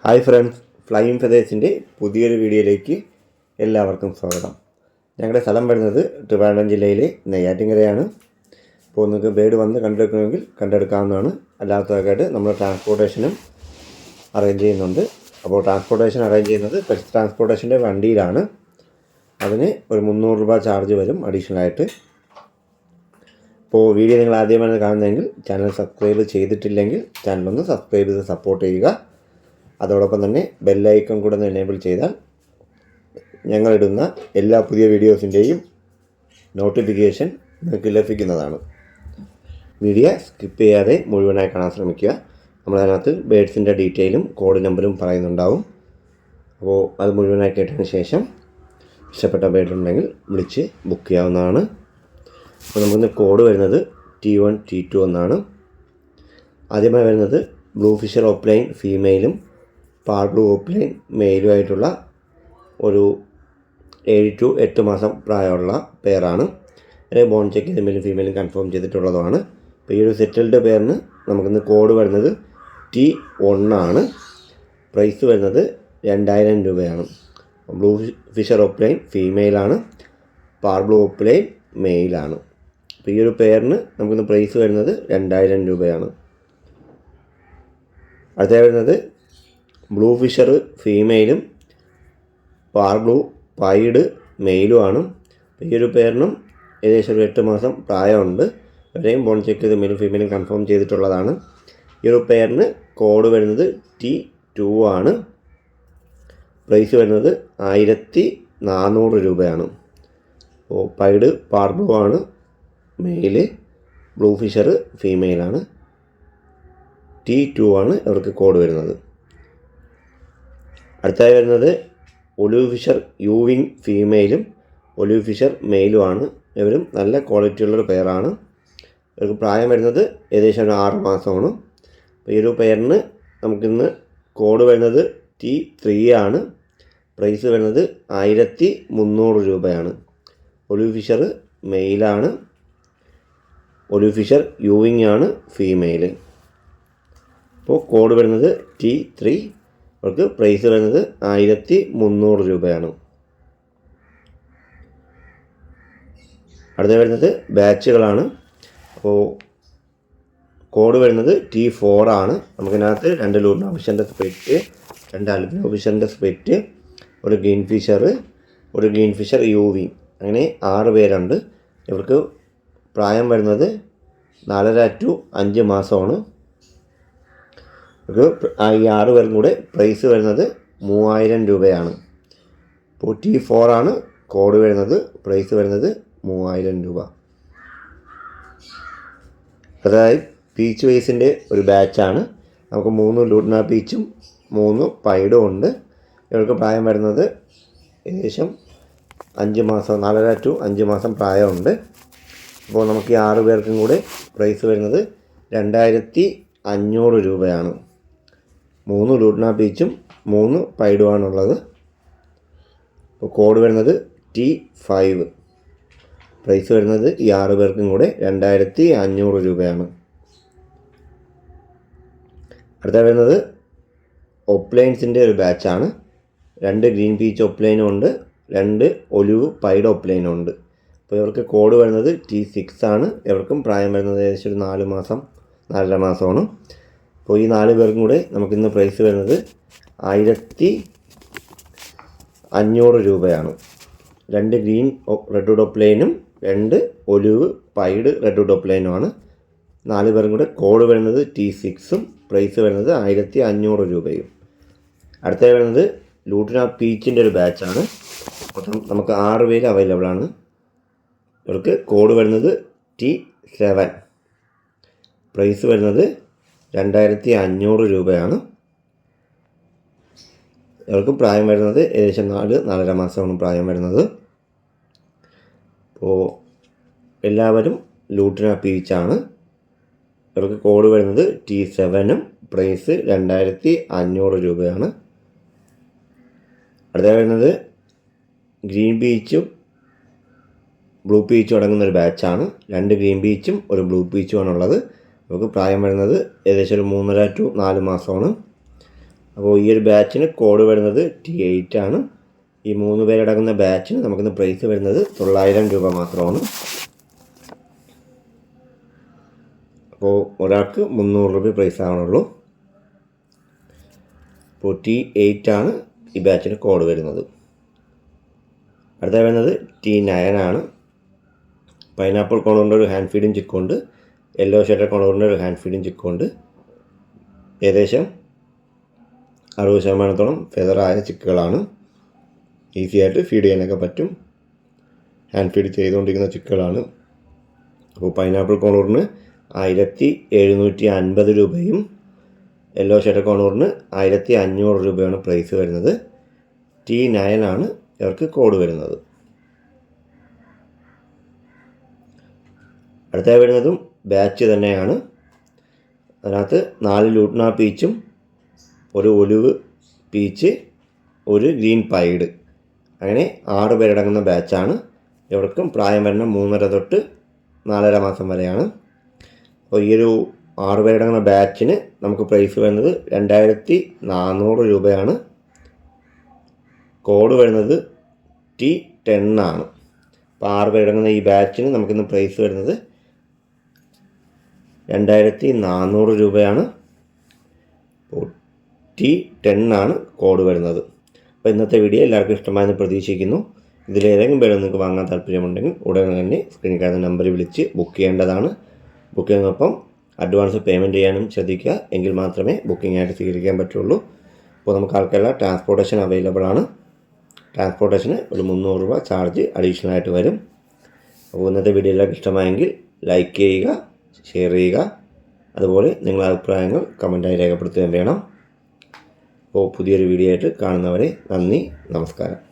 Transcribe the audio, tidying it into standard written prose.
Hi friends, flying ഫെതേഴ്സിൻ്റെ പുതിയൊരു വീഡിയോയിലേക്ക് എല്ലാവർക്കും സ്വാഗതം. ഞങ്ങളുടെ സ്ഥലം വരുന്നത് ട്രിവാൻഡ്രം ജില്ലയിലെ നെയ്യാറ്റിൻകരയാണ്. അപ്പോൾ നിങ്ങൾക്ക് ബേഡ് വന്ന് കണ്ടെടുക്കണമെങ്കിൽ കണ്ടെടുക്കാവുന്നതാണ്. അല്ലാത്തവർക്കായിട്ട് നമ്മൾ ട്രാൻസ്പോർട്ടേഷനും അറേഞ്ച് ചെയ്യുന്നുണ്ട്. അപ്പോൾ ട്രാൻസ്പോർട്ടേഷൻ അറേഞ്ച് ചെയ്യുന്നത് പെറ്റ് ട്രാൻസ്പോർട്ടേഷൻ്റെ വണ്ടിയിലാണ്. അതിന് ഒരു 300 രൂപ ചാർജ് വരും അഡീഷണലായിട്ട്. അപ്പോൾ വീഡിയോ നിങ്ങൾ ആദ്യമാണ് കാണുന്നതെങ്കിൽ ചാനൽ സബ്സ്ക്രൈബ് ചെയ്തിട്ടില്ലെങ്കിൽ ചാനലൊന്ന് സബ്സ്ക്രൈബ് ചെയ്ത് സപ്പോർട്ട് ചെയ്യുക. അതോടൊപ്പം തന്നെ ബെല്ലൈക്കൺ കൂടെ ഒന്ന് എനേബിൾ ചെയ്താൽ ഞങ്ങളിടുന്ന എല്ലാ പുതിയ വീഡിയോസിൻ്റെയും നോട്ടിഫിക്കേഷൻ നിങ്ങൾക്ക് ലഭിക്കുന്നതാണ്. വീഡിയോ സ്കിപ്പ് ചെയ്യാതെ മുഴുവനായി കാണാൻ ശ്രമിക്കുക. നമ്മളതിനകത്ത് ബേഡ്സിൻ്റെ ഡീറ്റെയിലും കോഡ് നമ്പറും പറയുന്നുണ്ടാവും. അപ്പോൾ അത് മുഴുവനായി കേട്ടതിന് ശേഷം ഇഷ്ടപ്പെട്ട ബേഡ് ഉണ്ടെങ്കിൽ വിളിച്ച് ബുക്ക് ചെയ്യാവുന്നതാണ്. അപ്പോൾ നമുക്കിന്ന് കോഡ് വരുന്നത് T1 T2 എന്നാണ്. ആദ്യമായി വരുന്നത് ബ്ലൂ ഫിഷർ ഓപ്ലൈൻ ഫീമെയിലും പാർ ബ്ലൂ ഓപ്ലൈൻ മെയിലുമായിട്ടുള്ള ഒരു 7 to 8 മാസം പ്രായമുള്ള പെയറാണ്. അതിന് ബോൺ ചെക്ക് ചെയ്ത് മെയിലും ഫീമെയിലും കൺഫേം ചെയ്തിട്ടുള്ളതാണ്. അപ്പോൾ ഈ ഒരു സെറ്റിൽഡ് പെയറിന് നമുക്കിന്ന് കോഡ് വരുന്നത് T1 ആണ്. പ്രൈസ് വരുന്നത് 2000 രൂപയാണ്. ബ്ലൂ ഫിഷർ ഓപ്ലൈൻ ഫീമെയിലാണ്, പാർ ബ്ലൂ ഓപ്ലൈൻ മെയിലാണ്. അപ്പോൾ ഈ ഒരു പെയറിന് നമുക്കിന്ന് പ്രൈസ് വരുന്നത് 2000 രൂപയാണ്. അടുത്ത വരുന്നത് ബ്ലൂ ഫിഷർ ഫീമെയിലും പാർ ബ്ലൂ പൈഡ് മെയിലുമാണ്. ഈ ഒരു പെയറിനും ഏകദേശം ഒരു 8 മാസം പ്രായമുണ്ട്. ഇവരെയും ബോൺ ചെക്ക് ചെയ്ത് മെയിലും ഫീമെയിലും കൺഫേം ചെയ്തിട്ടുള്ളതാണ്. ഈ ഒരു പെയറിന് കോഡ് വരുന്നത് T2 ആണ്. പ്രൈസ് വരുന്നത് 1400 രൂപയാണ്. അപ്പോൾ പൈഡ് പാർ ബ്ലൂ ആണ് മെയില്, ബ്ലൂ ഫിഷർ ഫീമെയിലാണ്. T2 ആണ് ഇവർക്ക് കോഡ് വരുന്നത്. അടുത്തായി വരുന്നത് ഒലിവ് ഫിഷർ യൂവിങ് ഫീമെയിലും ഒലിവ് ഫിഷർ മെയിലുമാണ്. ഇവരും നല്ല ക്വാളിറ്റിയുള്ളൊരു പെയറാണ്. ഇവർക്ക് പ്രായം വരുന്നത് ഏകദേശം ഒരു 6 മാസമാണ്. അപ്പോൾ ഈ ഒരു പെയറിന് നമുക്കിന്ന് കോഡ് വരുന്നത് T3 ആണ്. പ്രൈസ് വരുന്നത് 1300 രൂപയാണ്. ഒലിവ് ഫിഷർ മെയിലാണ്, ഒലിവ് ഫിഷർ യൂവിങ് ആണ് ഫീമെയിൽ. അപ്പോൾ കോഡ് വരുന്നത് T3. അവർക്ക് പ്രൈസ് വരുന്നത് 1300 രൂപയാണ്. അടുത്ത വരുന്നത് ബാച്ചുകളാണ്. അപ്പോൾ കോഡ് വരുന്നത് T4 ആണ്. നമുക്കിതിനകത്ത് 2 ലൂർണ ഫിഷറിൻ്റെ സ്പ്ലിറ്റ്, 2 അൽബിനോ ഫിഷറിൻ്റെ സ്പ്ലിറ്റ്, ഒരു ഗ്രീൻ ഫിഷർ യൂവിങ്, അങ്ങനെ 6 പേരുണ്ട്. ഇവർക്ക് പ്രായം വരുന്നത് 4.5 to 5 മാസമാണ്. ഈ 6 പേർക്കും കൂടെ പ്രൈസ് വരുന്നത് 3000 രൂപയാണ്. ഇപ്പോൾ T4 ആണ് കോഡ് വരുന്നത്. പ്രൈസ് വരുന്നത് 3000 രൂപ. അതായത് പീച്ച് വൈസിൻ്റെ ഒരു ബാച്ചാണ്. നമുക്ക് 3 ലൂട്ട്ന പീച്ചും 3 പൈഡും ഉണ്ട്. ഇവർക്ക് പ്രായം വരുന്നത് ഏകദേശം 5 മാസം, 4.5 to 5 മാസം പ്രായമുണ്ട്. അപ്പോൾ നമുക്ക് ഈ 6 പേർക്കും കൂടെ പ്രൈസ് വരുന്നത് 2500 രൂപയാണ്. 3 ലൂട്ട്ന പീച്ചും 3 പൈഡുമാണുള്ളത്. അപ്പോൾ കോഡ് വരുന്നത് T5. പ്രൈസ് വരുന്നത് ഈ 6 പേർക്കും കൂടെ 2500 രൂപയാണ്. അടുത്ത വരുന്നത് ഒപ്ലൈൻസിൻ്റെ ഒരു ബാച്ചാണ്. 2 ഗ്രീൻ പീച്ച് ഒപ്ലൈനും ഉണ്ട്, 2 ഒലിവ് പൈഡ് ഒപ്ലൈനും ഉണ്ട്. അപ്പോൾ ഇവർക്ക് കോഡ് വരുന്നത് T6 ആണ്. ഇവർക്കും പ്രായം വരുന്നത് ഏകദേശം ഒരു 4 മാസം, 4.5 മാസമാണ്. അപ്പോൾ ഈ 4 പേർക്കും കൂടെ നമുക്കിന്ന് പ്രൈസ് വരുന്നത് 1500 രൂപയാണ്. 2 ഗ്രീൻ റെഡ് ഒപ്ലൈനും 2 ഒലിവ് പൈഡ് റെഡ് ഒപ്ലൈനുമാണ്. 4 പേരും കൂടെ കോഡ് വരുന്നത് T6ഉം പ്രൈസ് വരുന്നത് 1500 രൂപയും. അടുത്ത വരുന്നത് ലൂട്ടിന പീച്ചിൻ്റെ ഒരു ബാച്ചാണ്. മൊത്തം നമുക്ക് 6 പേര് അവൈലബിൾ ആണ്. ഇവർക്ക് കോഡ് വരുന്നത് T7. പ്രൈസ് വരുന്നത് 2500 രൂപയാണ്. ഇവർക്ക് പ്രായം വരുന്നത് ഏകദേശം 4.5 മാസമാണ് പ്രായം വരുന്നത്. അപ്പോൾ എല്ലാവരും ലൂട്ടിന പീച്ചാണ്. ഇവർക്ക് കോഡ് വരുന്നത് T7ഉം പ്രൈസ് 2500 രൂപയാണ്. അടുത്ത വരുന്നത് ഗ്രീൻ പീച്ചും ബ്ലൂ പീച്ചും അടങ്ങുന്നൊരു ബാച്ചാണ്. 2 ഗ്രീൻ പീച്ചും 1 ബ്ലൂ പീച്ചുമാണുള്ളത്. നമുക്ക് പ്രായം വരുന്നത് ഏകദേശം ഒരു 3.5 to 4 മാസമാണ്. അപ്പോൾ ഈ ഒരു ബാച്ചിന് കോഡ് വരുന്നത് T8 ആണ്. ഈ 3 പേരടങ്ങുന്ന ബാച്ചിന് നമുക്കിന്ന് പ്രൈസ് വരുന്നത് 900 രൂപ മാത്രമാണ്. അപ്പോൾ ഒരാൾക്ക് 300 രൂപ പ്രൈസ് ആവണുള്ളൂ. അപ്പോൾ T8 ആണ് ഈ ബാച്ചിന് കോഡ് വരുന്നത്. അടുത്ത വരുന്നത് T9 ആണ്. പൈനാപ്പിൾ കോണൂറിൻ്റെ ഒരു ഹാൻഡ് ഫീഡിങ് ചിക്കുണ്ട്, യെല്ലോ ഷെഡർ കോണൂറിൻ്റെ ഒരു ഹാൻഡ് ഫീഡിങ് ചിക്കുണ്ട്. ഏകദേശം 60% ഫെദറായ ചിക്കുകളാണ്. ഈസി ആയിട്ട് ഫീഡ് ചെയ്യാനൊക്കെ പറ്റും. ഹാൻഡ് ഫീഡ് ചെയ്തുകൊണ്ടിരിക്കുന്ന ചിക്കുകളാണ്. അപ്പോൾ പൈനാപ്പിൾ കോണൂറിന് 1750 രൂപയും യെല്ലോ ഷെഡർ കോണൂറിന് 1500 രൂപയാണ് പ്രൈസ് വരുന്നത്. T9 ആണ് ഇവർക്ക് കോഡ് വരുന്നത്. അടുത്ത വരുന്നതും ബാച്ച് തന്നെയാണ്. അതിനകത്ത് 4 ലൂട്ട്ന പീച്ചും, ഒരു ഒലിവ് പീച്ച്, ഒരു ഗ്രീൻ പൈഡ്, അങ്ങനെ 6 പേരടങ്ങുന്ന ബാച്ചാണ്. ഇവർക്കും പ്രായം വരുന്ന 3.5 തൊട്ട് 4.5 മാസം വരെയാണ്. അപ്പോൾ ഈ ഒരു 6 പേരടങ്ങുന്ന ബാച്ചിന് നമുക്ക് പ്രൈസ് വരുന്നത് 2400 രൂപയാണ്. കോഡ് വരുന്നത് T10 ആണ്. അപ്പോൾ 6 പേരടങ്ങുന്ന ഈ ബാച്ചിന് നമുക്കിന്ന് പ്രൈസ് വരുന്നത് 2400 രൂപയാണ്. അപ്പോൾ T10 ആണ് കോഡ് വരുന്നത്. അപ്പോൾ ഇന്നത്തെ വീഡിയോ എല്ലാവർക്കും ഇഷ്ടമായെന്ന് പ്രതീക്ഷിക്കുന്നു. ഇതിലേതെങ്കിലും പേര് നിങ്ങൾക്ക് വാങ്ങാൻ താല്പര്യമുണ്ടെങ്കിൽ ഉടനെ തന്നെ സ്ക്രീനിൽ കാണുന്ന നമ്പറിൽ വിളിച്ച് ബുക്ക് ചെയ്യേണ്ടതാണ്. ബുക്ക് ചെയ്യുന്നതിനൊപ്പം അഡ്വാൻസ് പേയ്മെൻറ്റ് ചെയ്യാനും ശ്രദ്ധിക്കുക. എങ്കിൽ മാത്രമേ ബുക്കിംഗ് ആയിട്ട് സ്വീകരിക്കാൻ പറ്റുള്ളൂ. അപ്പോൾ നമുക്ക് ആൾക്കെല്ലാം ട്രാൻസ്പോർട്ടേഷൻ അവൈലബിൾ ആണ്. ട്രാൻസ്പോർട്ടേഷന് ഒരു 300 രൂപ ചാർജ് അഡീഷണൽ ആയിട്ട് വരും. അപ്പോൾ ഇന്നത്തെ വീഡിയോ എല്ലാവർക്കും ഇഷ്ടമായെങ്കിൽ ലൈക്ക് ചെയ്യുക, ഷെയർ ചെയ്യുക. അതുപോലെ നിങ്ങളുടെ അഭിപ്രായങ്ങൾ കമൻറ്റായി രേഖപ്പെടുത്തുകയും വേണം. അപ്പോൾ പുതിയൊരു വീഡിയോ ആയിട്ട് കാണുന്നവരെ നന്ദി, നമസ്കാരം.